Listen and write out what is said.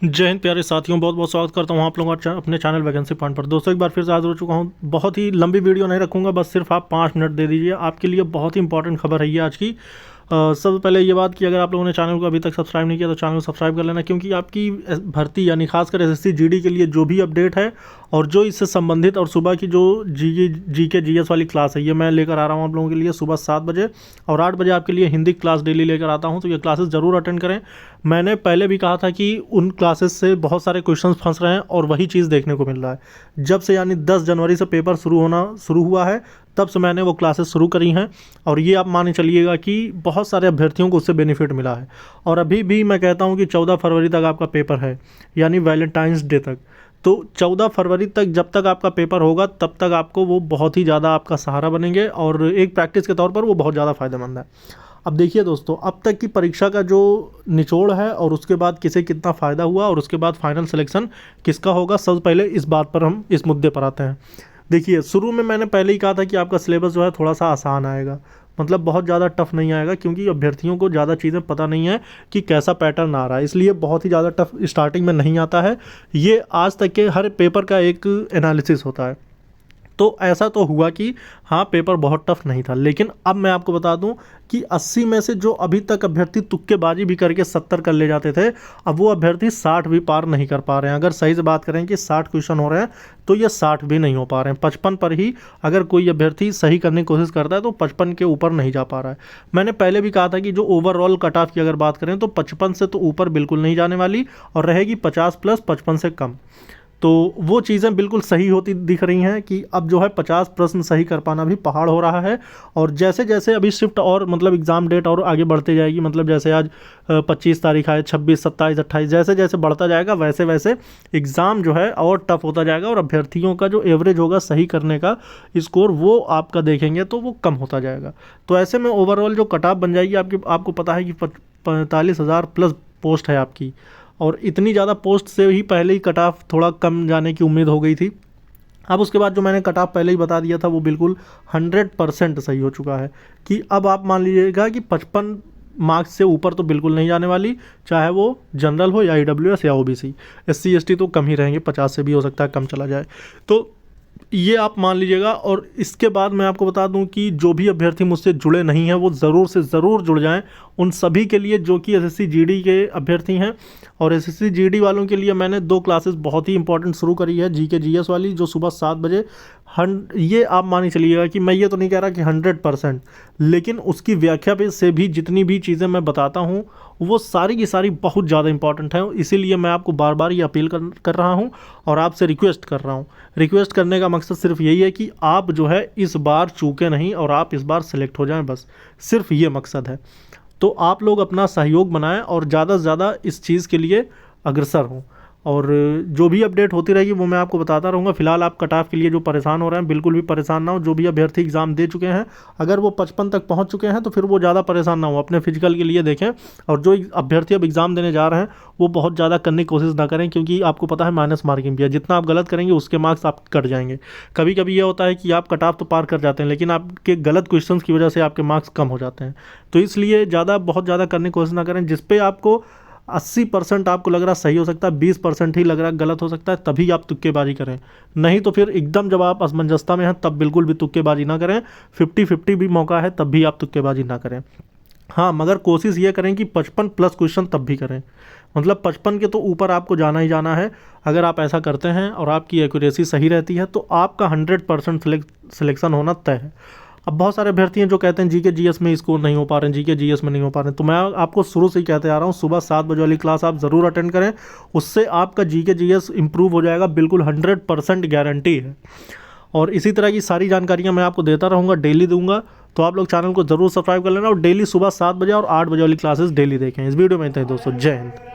जय हिंद प्यारे साथियों, बहुत बहुत स्वागत करता हूं आप लोगों का अपने चैनल वैकेंसी पॉइंट पर। दोस्तों एक बार फिर से हाजिर हो चुका हूं। बहुत ही लंबी वीडियो नहीं रखूंगा, बस सिर्फ आप 5 मिनट दे दीजिए। आपके लिए बहुत ही इंपॉर्टेंट खबर है ये आज की। सबसे पहले ये बात कि अगर आप लोगों ने चैनल को अभी तक सब्सक्राइब नहीं किया तो चैनल को सब्सक्राइब कर लेना, क्योंकि आपकी भर्ती यानी खासकर एसएससी जीडी के लिए जो भी अपडेट है और जो इससे संबंधित और सुबह की जो जीके जीएस वाली क्लास है ये मैं लेकर आ रहा हूँ आप लोगों के लिए सुबह 7 बजे, और 8 बजे आपके लिए हिंदी क्लास डेली लेकर आता हूँ। तो ये क्लासेस ज़रूर अटेंड करें। मैंने पहले भी कहा था कि उन क्लासेस से बहुत सारे क्वेश्चंस फंस रहे हैं और वही चीज़ देखने को मिल रहा है। जब से यानी 10 जनवरी से पेपर शुरू हुआ है तब से मैंने वो क्लासेस शुरू करी हैं, और ये आप मान चलिएगा कि बहुत सारे अभ्यर्थियों को उससे बेनिफिट मिला है। और अभी भी मैं कहता हूँ कि 14 फरवरी तक आपका पेपर है, यानी वैलेंटाइंस डे तक। तो 14 फरवरी तक जब तक आपका पेपर होगा तब तक आपको वो बहुत ही ज़्यादा आपका सहारा बनेंगे, और एक प्रैक्टिस के तौर पर वो बहुत ज़्यादा फ़ायदेमंद है। अब देखिए दोस्तों, अब तक की परीक्षा का जो निचोड़ है और उसके बाद किसे कितना फ़ायदा हुआ और उसके बाद फाइनल सिलेक्शन किसका होगा, सबसे पहले इस बात पर हम इस मुद्दे पर आते हैं। देखिए, शुरू में मैंने पहले ही कहा था कि आपका सिलेबस जो है थोड़ा सा आसान आएगा, मतलब बहुत ज़्यादा टफ नहीं आएगा, क्योंकि अभ्यर्थियों को ज़्यादा चीज़ें पता नहीं है कि कैसा पैटर्न आ रहा है, इसलिए बहुत ही ज़्यादा टफ स्टार्टिंग में नहीं आता है। ये आज तक के हर पेपर का एक एनालिसिस होता है। तो ऐसा तो हुआ कि हाँ, पेपर बहुत टफ नहीं था, लेकिन अब मैं आपको बता दूं कि 80 में से जो अभी तक अभ्यर्थी तुक्केबाजी भी करके 70 कर ले जाते थे, अब वो अभ्यर्थी 60 भी पार नहीं कर पा रहे हैं। अगर सही से बात करें कि 60 क्वेश्चन हो रहे हैं तो ये 60 भी नहीं हो पा रहे हैं। 55 पर ही अगर कोई अभ्यर्थी सही करने की कोशिश करता है तो 55 के ऊपर नहीं जा पा रहा है। मैंने पहले भी कहा था कि जो ओवरऑल कट ऑफ की अगर बात करें तो 55 से तो ऊपर बिल्कुल नहीं जाने वाली, और रहेगी 50 प्लस 55 से कम। तो वो चीज़ें बिल्कुल सही होती दिख रही हैं कि अब जो है 50 प्रश्न सही कर पाना भी पहाड़ हो रहा है। और जैसे जैसे अभी शिफ्ट और मतलब एग्ज़ाम डेट और आगे बढ़ते जाएगी, मतलब जैसे आज 25 तारीख है, 26, 27, 28, जैसे जैसे बढ़ता जाएगा वैसे वैसे एग्ज़ाम जो है और टफ होता जाएगा, और अभ्यर्थियों का जो एवरेज होगा सही करने का स्कोर वो आपका देखेंगे तो वो कम होता जाएगा। तो ऐसे में ओवरऑल जो कट ऑफ बन जाएगी आपको पता है कि 45,000 प्लस पोस्ट है आपकी, और इतनी ज़्यादा पोस्ट से ही पहले ही कट ऑफ थोड़ा कम जाने की उम्मीद हो गई थी। अब उसके बाद जो मैंने कट ऑफ पहले ही बता दिया था वो बिल्कुल 100% सही हो चुका है कि अब आप मान लीजिएगा कि 55 मार्क्स से ऊपर तो बिल्कुल नहीं जाने वाली, चाहे वो जनरल हो या ईडब्ल्यूएस या ओबीसी। एससी एसटी तो कम ही रहेंगे, 50 से भी हो सकता है कम चला जाए, तो ये आप मान लीजिएगा। और इसके बाद मैं आपको बता दूं कि जो भी अभ्यर्थी मुझसे जुड़े नहीं हैं वो ज़रूर से ज़रूर जुड़ जाएं। उन सभी के लिए जो कि एसएससी जीडी के अभ्यर्थी हैं, और एसएससी जीडी वालों के लिए मैंने 2 क्लासेस बहुत ही इंपॉर्टेंट शुरू करी है, जीके जीएस वाली, जो सुबह 7 बजे। ये आप मान चलिएगा कि मैं ये तो नहीं कह रहा कि 100%, लेकिन उसकी व्याख्या पे से भी जितनी भी चीज़ें मैं बताता हूँ वो सारी की सारी बहुत ज़्यादा इंपॉर्टेंट है। इसीलिए मैं आपको बार बार ये अपील कर रहा हूँ और आपसे रिक्वेस्ट कर रहा हूँ। रिक्वेस्ट करने का मकसद सिर्फ यही है कि आप जो है इस बार चूके नहीं और आप इस बार सेलेक्ट हो जाएं, बस सिर्फ ये मकसद है। तो आप लोग अपना सहयोग बनाएं और ज़्यादा से ज़्यादा इस चीज़ के लिए अग्रसर हों, और जो भी अपडेट होती रहेगी वो मैं आपको बताता रहूँगा। फिलहाल आप कट ऑफ के लिए जो परेशान हो रहे हैं बिल्कुल भी परेशान ना हो। जो भी अभ्यर्थी एग्ज़ाम दे चुके हैं, अगर वो 55 तक पहुंच चुके हैं तो फिर वो ज़्यादा परेशान ना हो, अपने फिजिकल के लिए देखें। और जो अभ्यर्थी अब एग्ज़ाम देने जा रहे हैं वो बहुत ज़्यादा करने की कोशिश ना करें, क्योंकि आपको पता है माइनस मार्किंग भी है। जितना आप गलत करेंगे उसके मार्क्स आप कट जाएंगे। कभी कभी ये होता है कि आप कट ऑफ तो पार कर जाते हैं, लेकिन आपके गलत क्वेश्चन की वजह से आपके मार्क्स कम हो जाते हैं। तो इसलिए बहुत ज़्यादा करने की कोशिश ना करें। जिस पे आपको 80% आपको लग रहा सही हो सकता है, 20% ही लग रहा गलत हो सकता है, तभी आप तुक्केबाजी करें। नहीं तो फिर एकदम जब आप असमंजसता में हैं तब बिल्कुल भी तुक्केबाजी ना करें। 50-50 भी मौका है तब भी आप तुक्केबाजी ना करें। हाँ, मगर कोशिश ये करें कि 55 प्लस क्वेश्चन तब भी करें, मतलब 55 के तो ऊपर आपको जाना ही जाना है। अगर आप ऐसा करते हैं और आपकी एक्यूरेसी सही रहती है तो आपका 100% सिलेक्शन होना तय है। अब बहुत सारे अभ्यर्थी हैं जो कहते हैं जीके जीएस में स्कोर नहीं हो पा रहे हैं, जीके जीएस में नहीं हो पा रहे हैं। तो मैं आपको शुरू से ही कहते आ रहा हूँ, सुबह 7 बजे वाली क्लास आप ज़रूर अटेंड करें, उससे आपका जीके जीएस इंप्रूव हो जाएगा, बिल्कुल 100% गारंटी है। और इसी तरह की सारी जानकारियाँ मैं आपको देता रहूँगा, डेली दूंगा। तो आप लोग चैनल को ज़रूर सब्सक्राइब कर लेना, और डेली सुबह 7 बजे और 8 बजे वाली क्लासेस डेली देखें। इस वीडियो में इतना ही दोस्तों, जय हिंद।